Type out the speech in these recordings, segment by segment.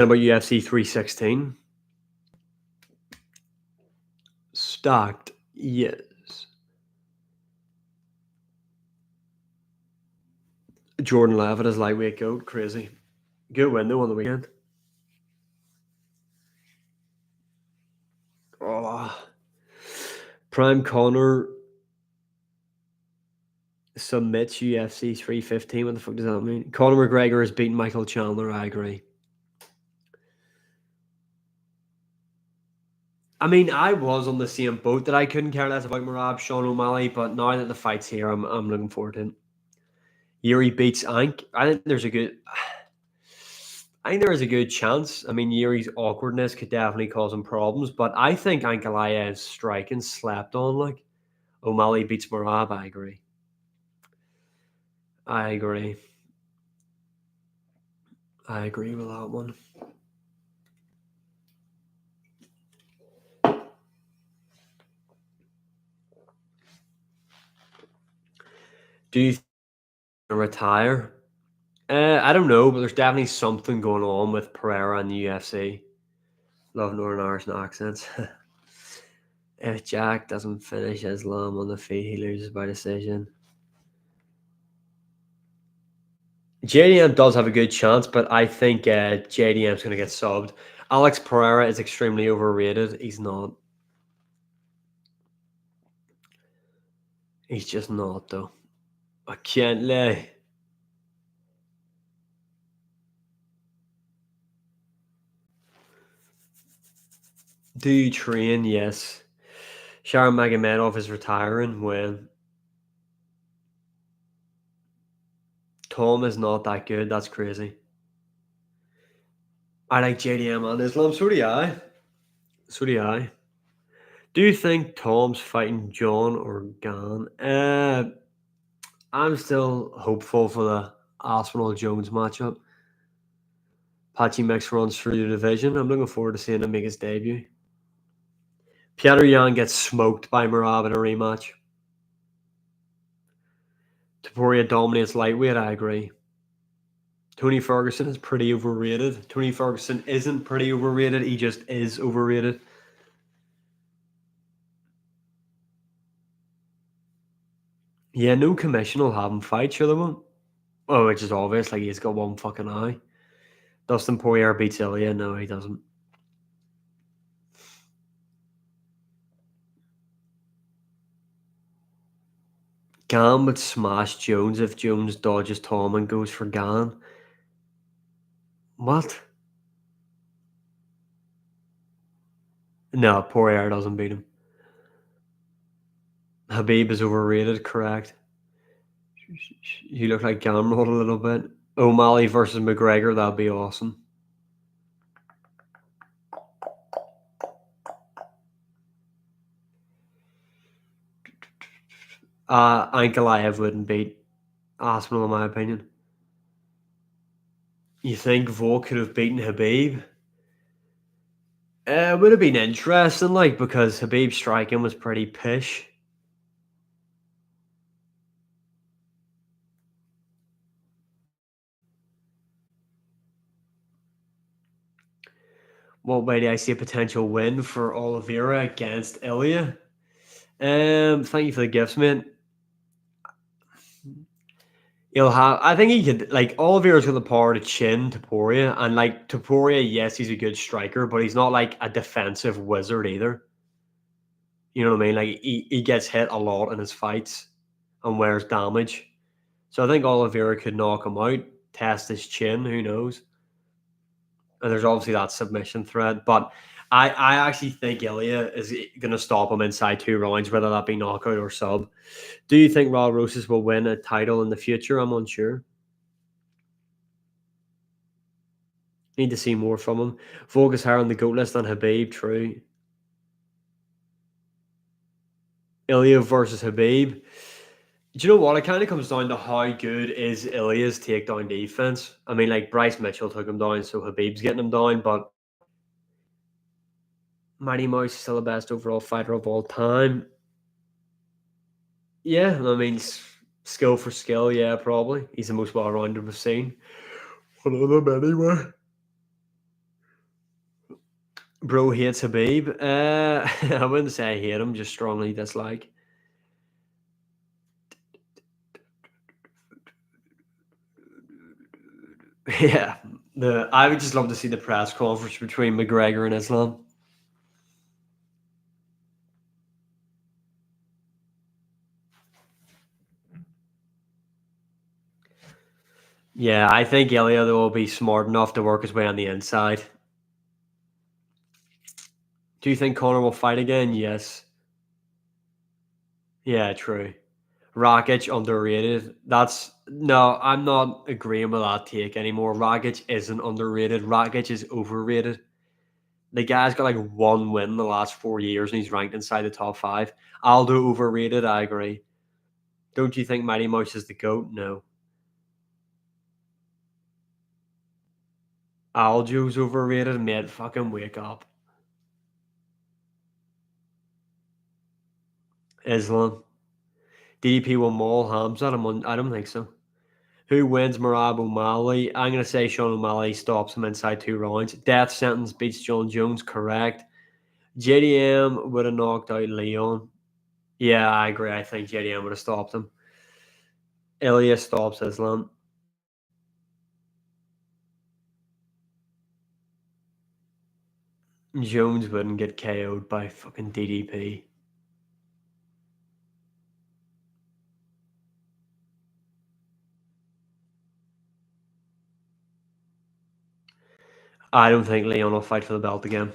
About UFC 316. Stacked. Yes. Jordan Levitt is lightweight goat. Crazy. Good win though on the weekend. Oh. Prime Connor submits UFC 315. What the fuck does that mean? Conor McGregor has beaten Michael Chandler. I agree. I mean, I was on the same boat that I couldn't care less about Merab, Sean O'Malley, but now that the fight's here, I'm looking forward to it. Yuri beats Ank. I think there's a good. I think there is a good chance. I mean, Yuri's awkwardness could definitely cause him problems, but I think Ankalaev's striking slept on. Like O'Malley beats Merab. I agree. I agree. I agree with that one. Do you retire? I don't know, but there's definitely something going on with Pereira and the UFC. Love Northern Irish accents. If Jack doesn't finish Islam on the feet, he loses by decision. JDM does have a good chance, but I think JDM's going to get subbed. Alex Pereira is extremely overrated. He's not. He's just not, though. I can't lie. Do you train? Yes. Sharon Magomedov is retiring when Tom is not that good. That's crazy. I like JDM and Islam. So do I. So do I. Do you think Tom's fighting John or Gan? I'm still hopeful for the Arsenal Jones matchup. Patchy Mix runs through the division. I'm looking forward to seeing him make his debut. Petr Yan gets smoked by Merab in a rematch. Taporia dominates lightweight. I agree. Tony Ferguson is pretty overrated. Tony Ferguson isn't pretty overrated. He just is overrated. Yeah, no commission will have him fight, sure they won't. Oh, which is obvious. Like, he's got one fucking eye. Dustin Poirier beats Ilya. No, he doesn't. Gan would smash Jones if Jones dodges Tom and goes for Gan. What? No, Poirier doesn't beat him. Habib is overrated, correct. You look like Gamrot a little bit. O'Malley versus McGregor, that'd be awesome. Ankalaev wouldn't beat Aspinall, in my opinion. You think Volk could have beaten Habib? It would have been interesting, like, because Habib's striking was pretty pish. What way do I see a potential win for Oliveira against Ilya? Thank you for the gifts, man. He'll have. I think he could. Like Oliveira's got the power to chin Taporia, and like Taporia, yes, he's a good striker, but he's not like a defensive wizard either. You know what I mean? Like he gets hit a lot in his fights and wears damage. So I think Oliveira could knock him out, test his chin. Who knows? And there's obviously that submission threat, but I actually think Ilya is going to stop him inside 2 rounds, whether that be knockout or sub. Do you think Raul Rosas will win a title in the future? I'm unsure. Need to see more from him. Focus higher on the GOAT list than Habib, true. Ilya versus Habib. Do you know what? It kind of comes down to how good is Ilya's takedown defense. I mean, like Bryce Mitchell took him down, so Habib's getting him down, but Mighty Mouse is still the best overall fighter of all time. Yeah, I mean, skill for skill, yeah, probably. He's the most well rounded we've seen. One of them, anyway. Bro hates Habib. I wouldn't say I hate him, just strongly dislike. Yeah, the I would just love to see the press conference between McGregor and Islam. Yeah, I think Ilya though will be smart enough to work his way on the inside. Do you think Conor will fight again? Yes. Yeah, true. Rakic underrated. That's no, I'm not agreeing with that take anymore. Rakic isn't underrated. Rakic is overrated. The guy's got like one win in the last 4 years and he's ranked inside the top five. Aldo overrated, I agree. Don't you think Mighty Mouse is the GOAT? No. Aljo's overrated, mate. Fucking wake up. Islam. DDP will maul Hamza. I don't think so. Who wins Marab O'Malley? I'm going to say Sean O'Malley stops him inside 2 rounds. Death sentence beats John Jones. Correct. JDM would have knocked out Leon. Yeah, I agree. I think JDM would have stopped him. Ilya stops Islam. Jones wouldn't get KO'd by fucking DDP. I don't think Leon will fight for the belt again.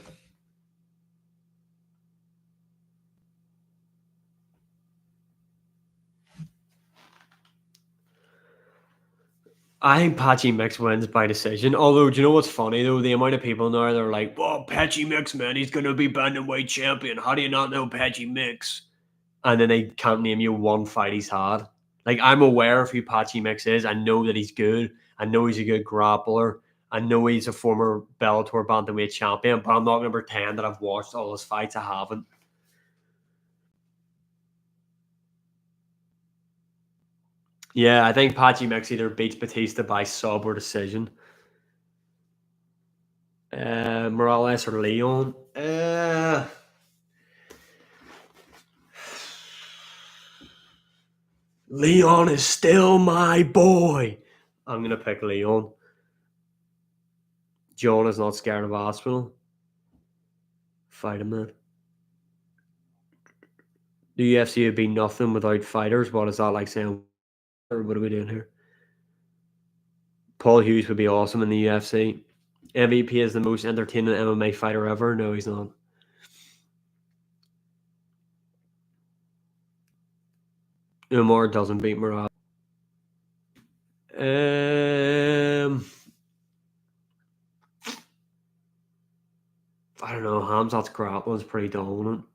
I think Patchy Mix wins by decision. Although, do you know what's funny though? The amount of people now they're like, "Well, Patchy Mix, man, he's gonna be bantamweight champion. How do you not know Patchy Mix?" And then they can't name you one fight he's had. Like I'm aware of who Patchy Mix is. I know that he's good. I know he's a good grappler. I know he's a former Bellator bantamweight champion, but I'm not going to pretend that I've watched all his fights. I haven't. Yeah, I think Patchy Mix either beats Batista by sub or decision. Morales or Leon. Leon is still my boy. I'm gonna pick Leon. John is not scared of hospital. Fight him, man. The UFC would be nothing without fighters. What is that like saying? Or what are we doing here? Paul Hughes would be awesome in the UFC. MVP is the most entertaining MMA fighter ever. No, he's not. Umar doesn't beat Murad. I don't know. Hamzat's grappling's pretty dominant.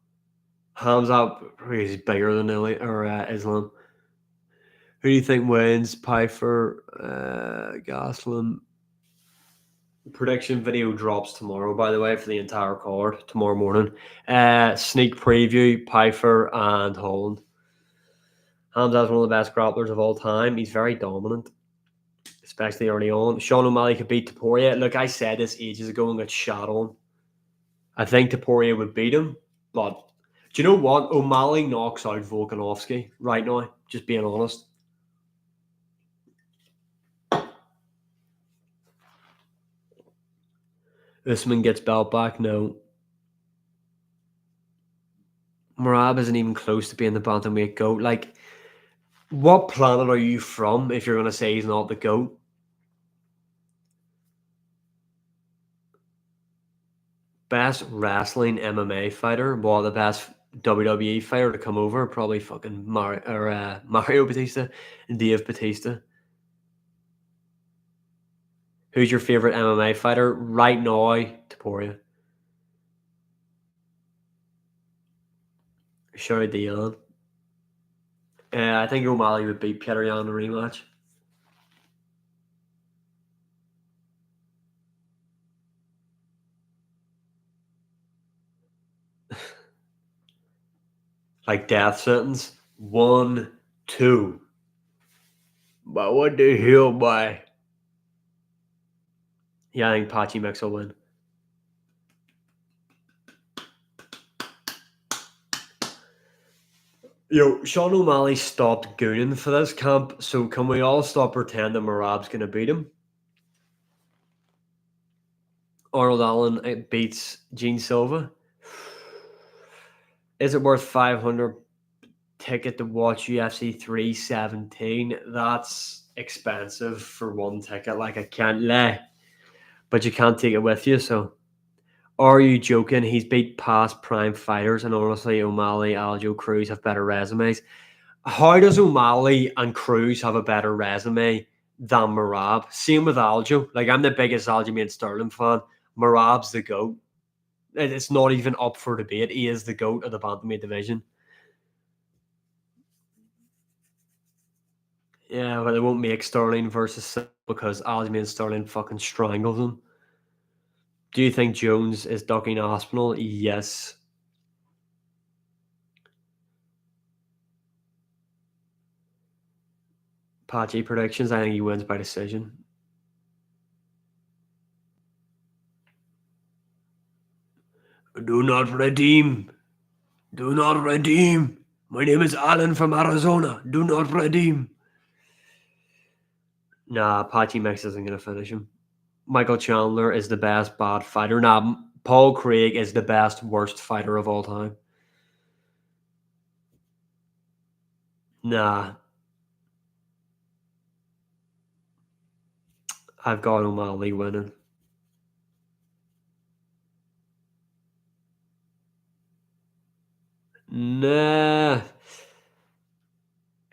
Hamzat is bigger than Islam. Who do you think wins? Pfeiffer, Goslin. Prediction video drops tomorrow, by the way, for the entire card tomorrow morning. Sneak preview: Pfeiffer and Holland. Hamza's one of the best grapplers of all time. He's very dominant, especially early on. Sean O'Malley could beat Taporia. Look, I said this ages ago and got shot on. I think Taporia would beat him, but do you know what? O'Malley knocks out Volkanovski right now. Just being honest. Usman gets belt back. No, Marab isn't even close to being the bantamweight GOAT. Like, what planet are you from if you're going to say he's not the GOAT? Best wrestling MMA fighter? Well, the best WWE fighter to come over? Probably fucking Mario Batista and Dave Batista. Who's your favorite MMA fighter right now? Taporia. Sure, Dion. I think O'Malley would beat Petr Yan in a rematch. Like death sentence. 1, 2. But what the hell, boy? Yeah, I think Pachi Mix will win. Yo, Sean O'Malley stopped gooning for this camp, so can we all stop pretending Marab's gonna beat him? Arnold Allen beats Gene Silva. Is it worth 500 ticket to watch UFC 317? That's expensive for one ticket. Like I can't lie, but you can't take it with you. So, are you joking? He's beat past prime fighters, and honestly, O'Malley, Aljo, Cruz have better resumes. How does O'Malley and Cruz have a better resume than Marab? Same with Aljo. Like I'm the biggest Aljamain Sterling fan. Marab's the goat. It's not even up for debate. He is the goat of the bantamweight division. Yeah, but they won't make Sterling versus Silva because Aljamain Sterling fucking strangles him. Do you think Jones is ducking Aspinall? Yes. Patchy predictions. I think he wins by decision. Do not redeem. Do not redeem. My name is Alan from Arizona. Do not redeem. Nah, Patchy Mix isn't going to finish him. Michael Chandler is the best bad fighter. Nah, Paul Craig is the best worst fighter of all time. Nah, I've got O'Malley winning. Nah.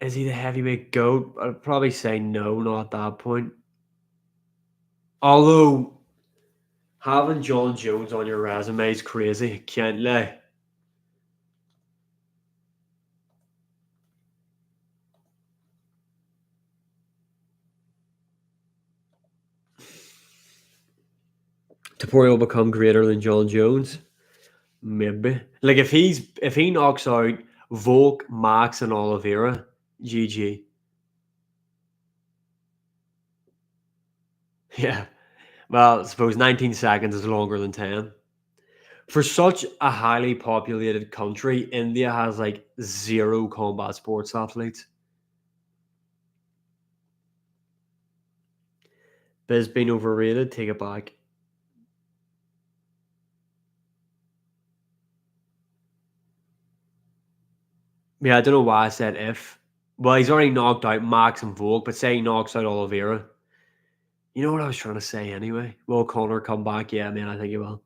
Is he the heavyweight GOAT? I'd probably say no, not at that point. Although, having John Jones on your resume is crazy. Can't lie. Taporia will become greater than John Jones. Maybe. Like if he knocks out Volk, Max, and Oliveira, GG. Yeah. Well, I suppose 19 seconds is longer than 10. For such a highly populated country, India has like zero combat sports athletes. Biz being overrated, take it back. Yeah, I don't know why I said if. Well, he's already knocked out Max and Volk, but say he knocks out Oliveira. You know what I was trying to say anyway? Will Connor come back? Yeah, man, I think he will.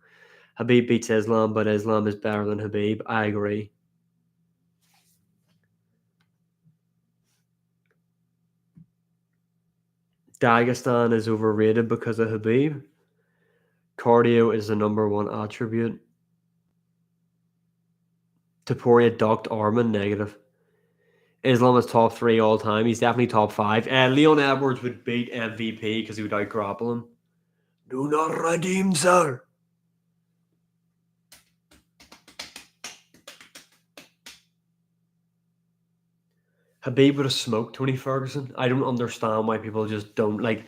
Habib beats Islam, but Islam is better than Habib. I agree. Dagestan is overrated because of Habib. Cardio is the number one attribute. Taporia ducked Armin, negative. Islam is top three all time. He's definitely top five. Leon Edwards would beat MVP because he would out grapple him. Do not redeem, sir. Habib would have smoked Tony Ferguson. I don't understand why people just don't like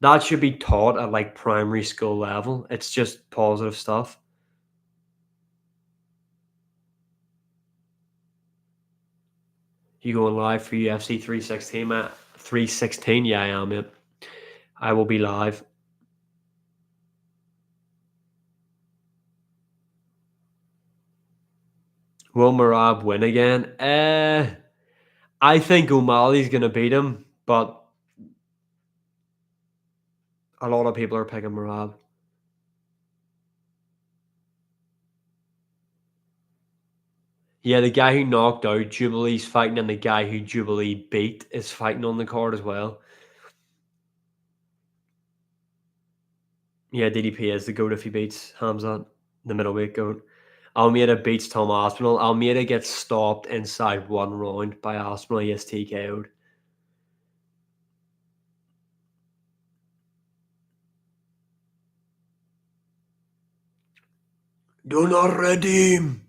that should be taught at like primary school level. It's just positive stuff. You going live for UFC 316, Matt? 316? Yeah, I am, it. I will be live. Will Marab win again? I think O'Malley's gonna beat him, but a lot of people are picking Marab. Yeah, the guy who knocked out Jubilee's fighting, and the guy who Jubilee beat is fighting on the card as well. Yeah, DDP is the goat if he beats Hamzat, the middleweight goat. Almeida beats Tom Aspinall. Almeida gets stopped inside one round by Aspinall. He gets TKO'd. Do not redeem.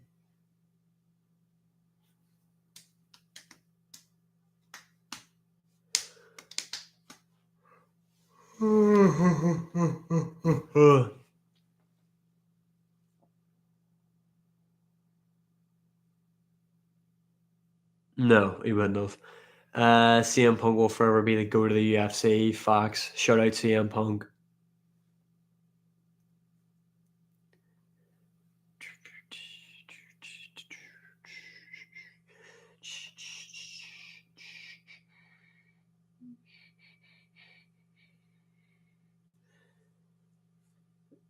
No, he wouldn't have. CM Punk will forever be the go to the UFC. Facts. Shout out CM Punk.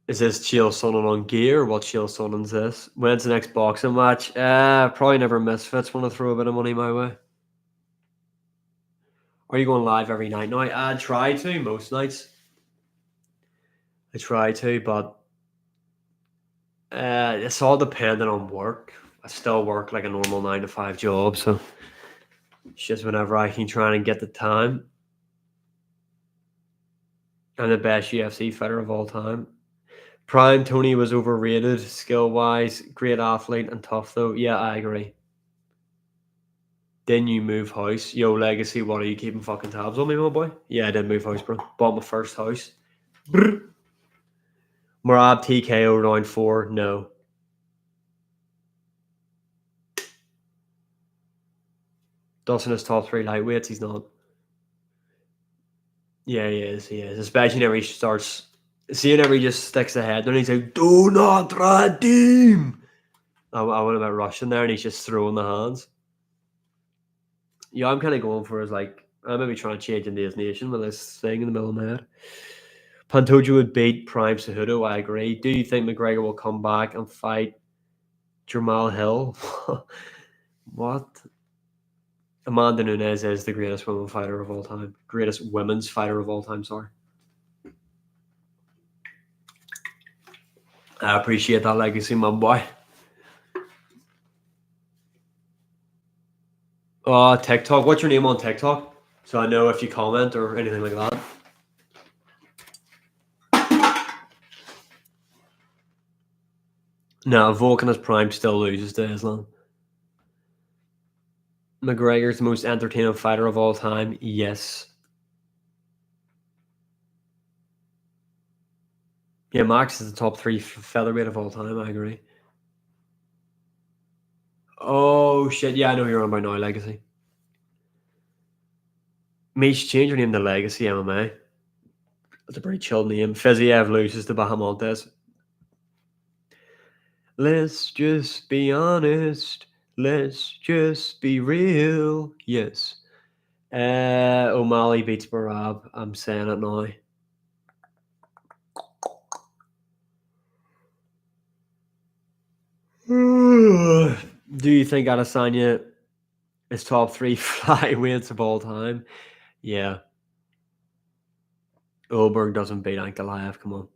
Is this Chael Sonnen on gear? What Chael Sonnen's this? When's the next boxing match? Probably never Misfits want to throw a bit of money my way. Are you going live every night? No, I try to most nights. I try to, but it's all dependent on work. I still work like a normal 9 to 5 job, so it's just whenever I can try and get the time. I'm the best UFC fighter of all time. Prime Tony was overrated, skill wise, great athlete and tough though. Yeah, I agree. Then you move house. Yo, Legacy, what are you keeping fucking tabs on me, my boy? Yeah, I did move house, bro. Bought my first house. Brr. Marab TKO round 4. No. Dustin is top 3 lightweights. He's not. Yeah, he is. He is. Especially whenever he starts. See, whenever he just sticks the head there and he's like, do not redeem. I went about rushing there and he's just throwing the hands. Yeah, I'm kind of going for is like, I'm maybe trying to change into his nation with this thing in the middle of my head. Pantoja would beat Prime Cejudo. I agree. Do you think McGregor will come back and fight Jamal Hill? What? Amanda Nunes is the greatest women fighter of all time. Greatest women's fighter of all time, sorry. I appreciate that legacy, my boy. TikTok. What's your name on TikTok? So I know if you comment or anything like that. No, Vulcanus Prime still loses to Islam. McGregor's the most entertaining fighter of all time. Yes. Yeah, Max is the top 3 featherweight of all time. I agree. Oh, shit. Yeah, I know who you're on by now, Legacy. Mish, change your name to Legacy MMA. That's a pretty chill name. Fiziev loses to Bahamontes. Let's just be honest. Let's just be real. Yes. O'Malley beats Barab. I'm saying it now. Do you think Adesanya is top 3 flyweights of all time? Yeah. Oberg doesn't beat Ankalaev. Come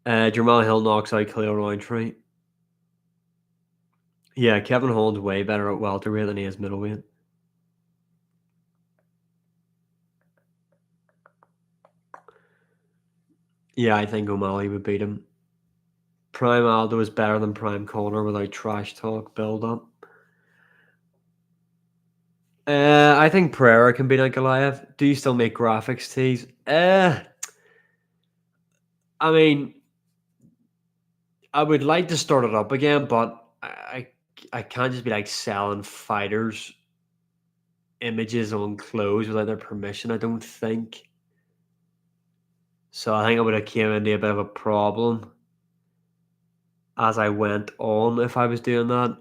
on. Jamal Hill knocks out Khalil Roundtree. Yeah, Kevin Holland's way better at welterweight than he is middleweight. Yeah, I think O'Malley would beat him. Prime Aldo is better than Prime Conor without trash talk build up. I think Pereira can beat Ankalaev. Do you still make graphics tees? I mean, I would like to start it up again, but I can't just be like selling fighters images on clothes without their permission, I don't think. So I think I would have came into a bit of a problem as I went on if I was doing that.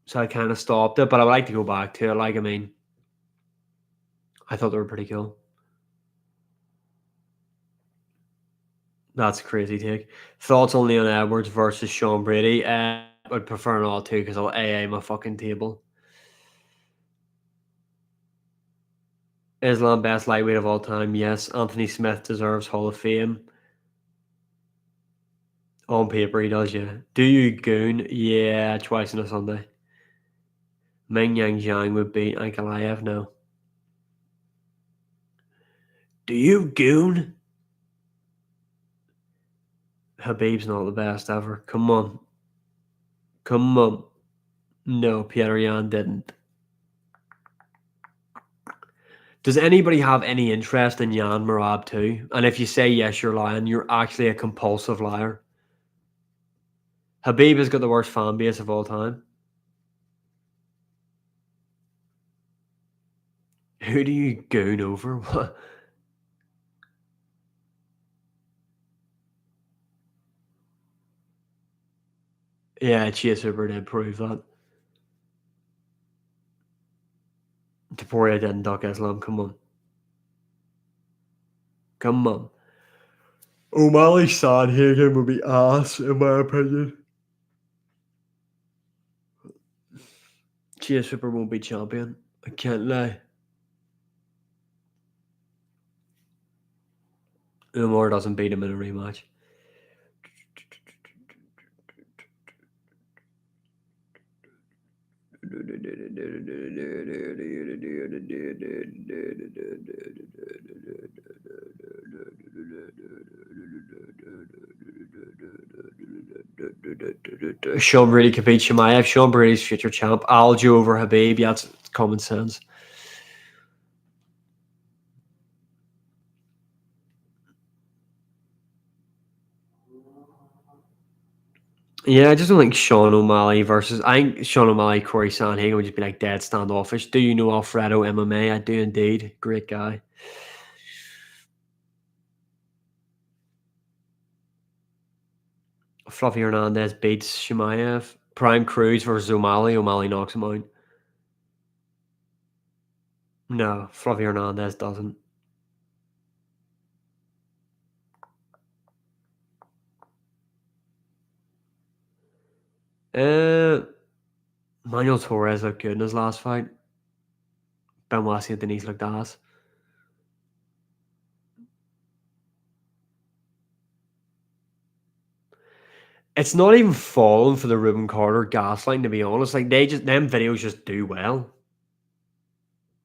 So I kind of stopped it, but I would like to go back to it. Like, I mean, I thought they were pretty cool. That's a crazy take. Thoughts on Leon Edwards versus Sean Brady? I would prefer not to because I'll AA my fucking table. Islam best lightweight of all time? Yes. Anthony Smith deserves Hall of Fame. On paper, he does, yeah. Do you goon? Yeah, twice on a Sunday. Meng Yang Jiang would beat Ankalaev? No. Do you goon? Habib's not the best ever. Come on. Come on. No, Petr Yan didn't. Does anybody have any interest in Jan Marab too? And if you say yes, you're lying. You're actually a compulsive liar. Habib has got the worst fan base of all time. Who do you goon over? What? Yeah, Chase Hooper did prove that. Taporia didn't duck Islam. Come on. Come on. O'Malley Sandhagen would be ass, in my opinion. Chase Hooper won't be champion. I can't lie. Umar doesn't beat him in a rematch. Sean Brady could beat Shemaev. Sean Brady's future champ. Aljo over Habib. Yeah, that's common sense. Yeah, I just don't think Sean O'Malley versus. I think Sean O'Malley, Corey Sandhagen would just be like dead standoffish. Do you know Alfredo MMA? I do indeed. Great guy. Fluffy Hernandez beats Shemaev. Prime Cruz versus O'Malley. O'Malley knocks him out. No, Fluffy Hernandez doesn't. Uh, Manuel Torres looked good in his last fight. Benoit Saint Denis looked ass. It's not even falling for the Ruben Carter gaslighting, to be honest. Like they just them videos just do well.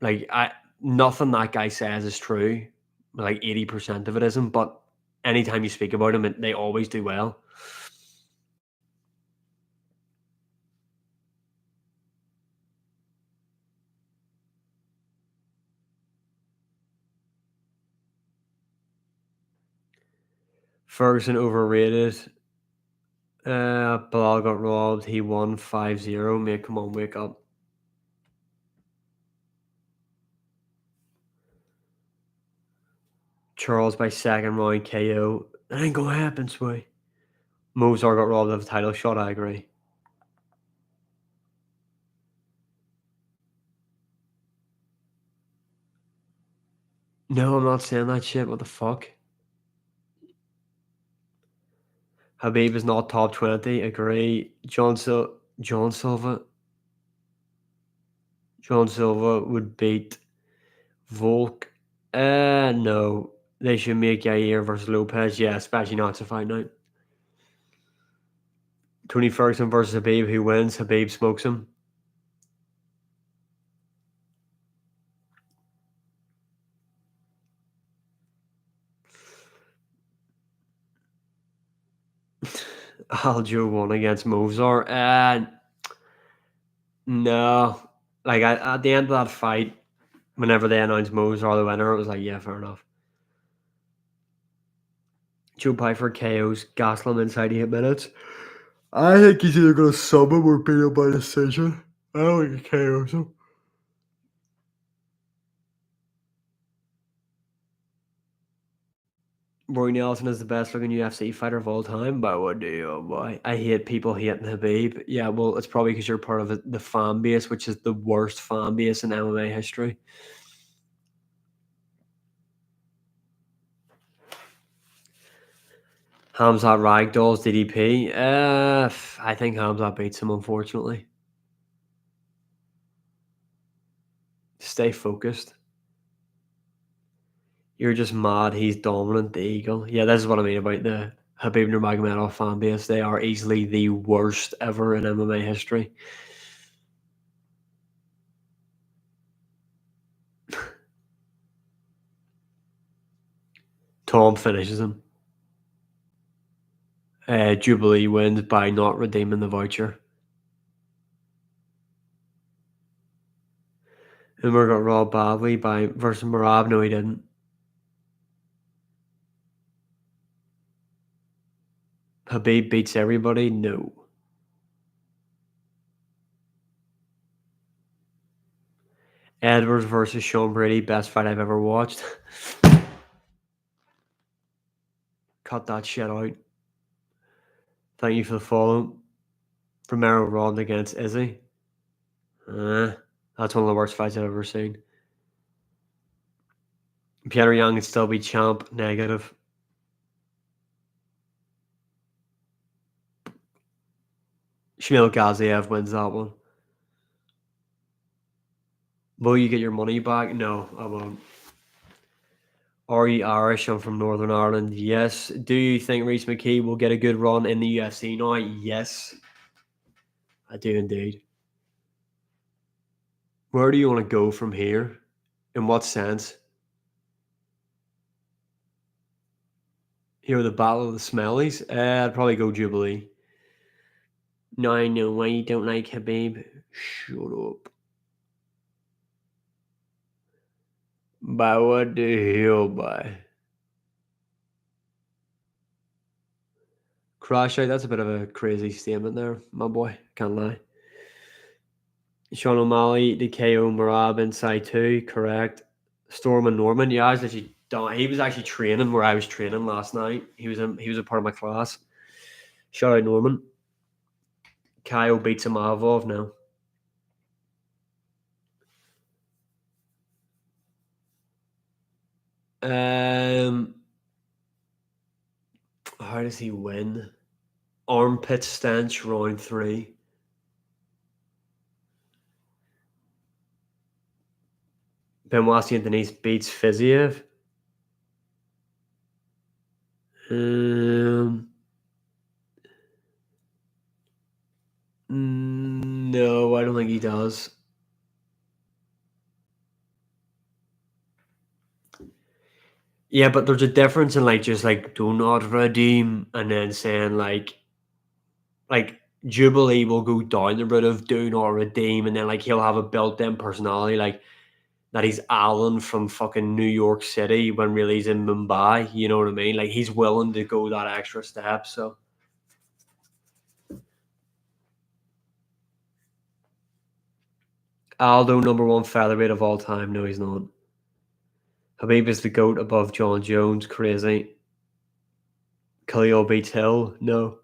Like I nothing that guy says is true. Like 80% of it isn't, but anytime you speak about him, they always do well. Ferguson overrated. Bilal got robbed. He won 5-0. Mate, come on, wake up. Charles by second round KO. That ain't gonna happen, Sway. Mozart got robbed of a title shot, I agree. No, I'm not saying that shit. What the fuck? Habib is not top 20. Agree. John Silva. John Silva would beat Volk. No. They should make Yair versus Lopez. Yeah, especially not to fight night. Tony Ferguson versus Habib. Who wins? Habib smokes him. Aljo won against Mozart. No. Like at the end of that fight, whenever they announced Mozart the winner, it was like, yeah, fair enough. Joe Pyfer KOs Gaslam inside 8 minutes. I think he's either going to sub him or beat him by decision. I don't think he KOs him. Roy Nelson is the best looking UFC fighter of all time. But what do you, oh boy? I hate people hating Habib. Yeah, well, it's probably because you're part of the fan base, which is the worst fan base in MMA history. Hamzat Ragdoll's DDP. I think Hamzat beats him, unfortunately. Stay focused. You're just mad he's dominant, the Eagle. Yeah, this is what I mean about the Habib Nurmagomedov fan base. They are easily the worst ever in MMA history. Tom finishes him. Jubilee wins by not redeeming the voucher. Umar got robbed badly by versus Marab. No, he didn't. Habib beats everybody. No. Edwards versus Sean Brady, best fight I've ever watched. Cut that shit out. Thank you for the follow. Romero Rod against Izzy. That's one of the worst fights I've ever seen. Peter Young can still be champ. Negative. Shamil Gaziev wins that one. Will you get your money back? No, I won't. Are you Irish? I'm from Northern Ireland. Yes. Do you think Reece McKee will get a good run in the UFC now? Yes. I do indeed. Where do you want to go from here? In what sense? Here, the Battle of the Smellies? I'd probably go Jubilee. No, I know why you don't like Habib. Shut up. By what the hell, by? Crash out, that's a bit of a crazy statement there, my boy. Can't lie. Sean O'Malley, the KO Marab inside 2, correct. Storm and Norman, yeah, I was actually done. He was actually training where I was training last night. He was a part of my class. Shout out Norman. Kyle beats Amavov now. How does he win? Armpit stench, round 3. Benoit and Denise beats Fiziev. No, I don't think he does. Yeah, but there's a difference in like just like do not redeem and then saying like Jubilee will go down the route of do not redeem and then like he'll have a built-in personality like that he's Alan from fucking New York City when really he's in Mumbai. You know what I mean? Like he's willing to go that extra step. So Aldo #1 featherweight of all time. No, he's not. Habib is the GOAT above John Jones. Crazy. Khalil beats Hill. No.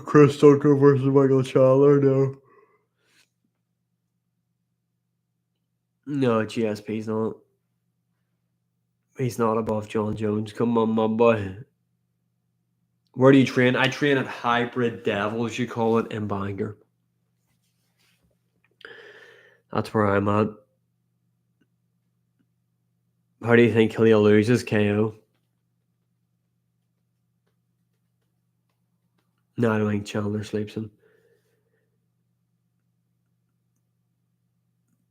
Chris Tucker versus Michael Chandler. No. No, GSP's not. He's not above John Jones. Come on, my boy. Where do you train? I train at Hybrid Devils, you call it, in Bangor. That's where I'm at. How do you think Khalil loses KO? No, I don't think Chandler sleeps him.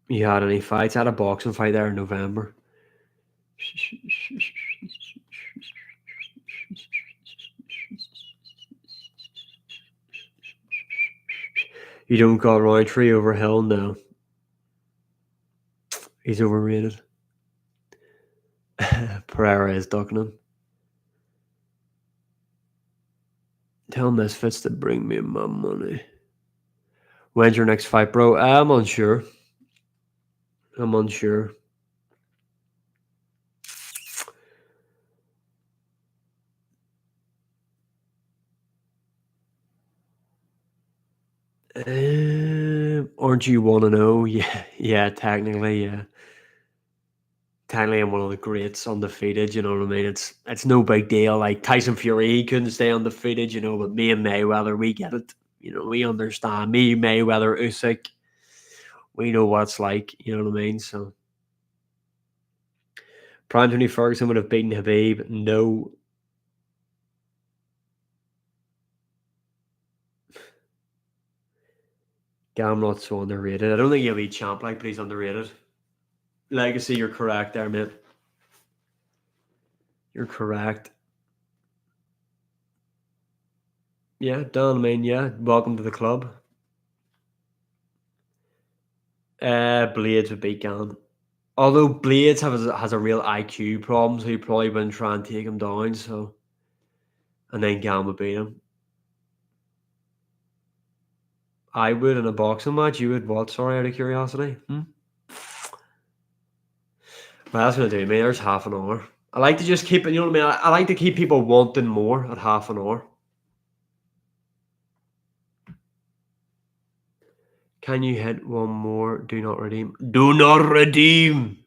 You had any fights? I had a boxing fight there in November. You don't got Roundtree over Hill? No. He's overrated. Pereira is ducking him. Tell Misfits to bring me my money. When's your next fight, bro? I'm unsure. Aren't you 1-0? Yeah, technically, yeah. Technically, I'm one of the greats undefeated. You know what I mean? It's no big deal. Like Tyson Fury, he couldn't stay undefeated. You know, but me and Mayweather, we get it. You know, we understand. Me, Mayweather, Usyk, we know what it's like. You know what I mean? So, Prime Tony Ferguson would have beaten Habib. No. Gamrot's so underrated. I don't think he'll be champ like, but he's underrated. Legacy, you're correct there, mate. You're correct. Yeah, done. I mean, yeah. Welcome to the club. Blades would beat Gan. Although Blades has a real IQ problem, so he probably wouldn't try and take him down. So, and then Gan would beat him. I would in a boxing match. You would what? Sorry, out of curiosity. Well, that's gonna do me. There's half an hour. I like to just keep it. You know what I mean? I like to keep people wanting more at half an hour. Can you hit one more? Do not redeem. Do not redeem.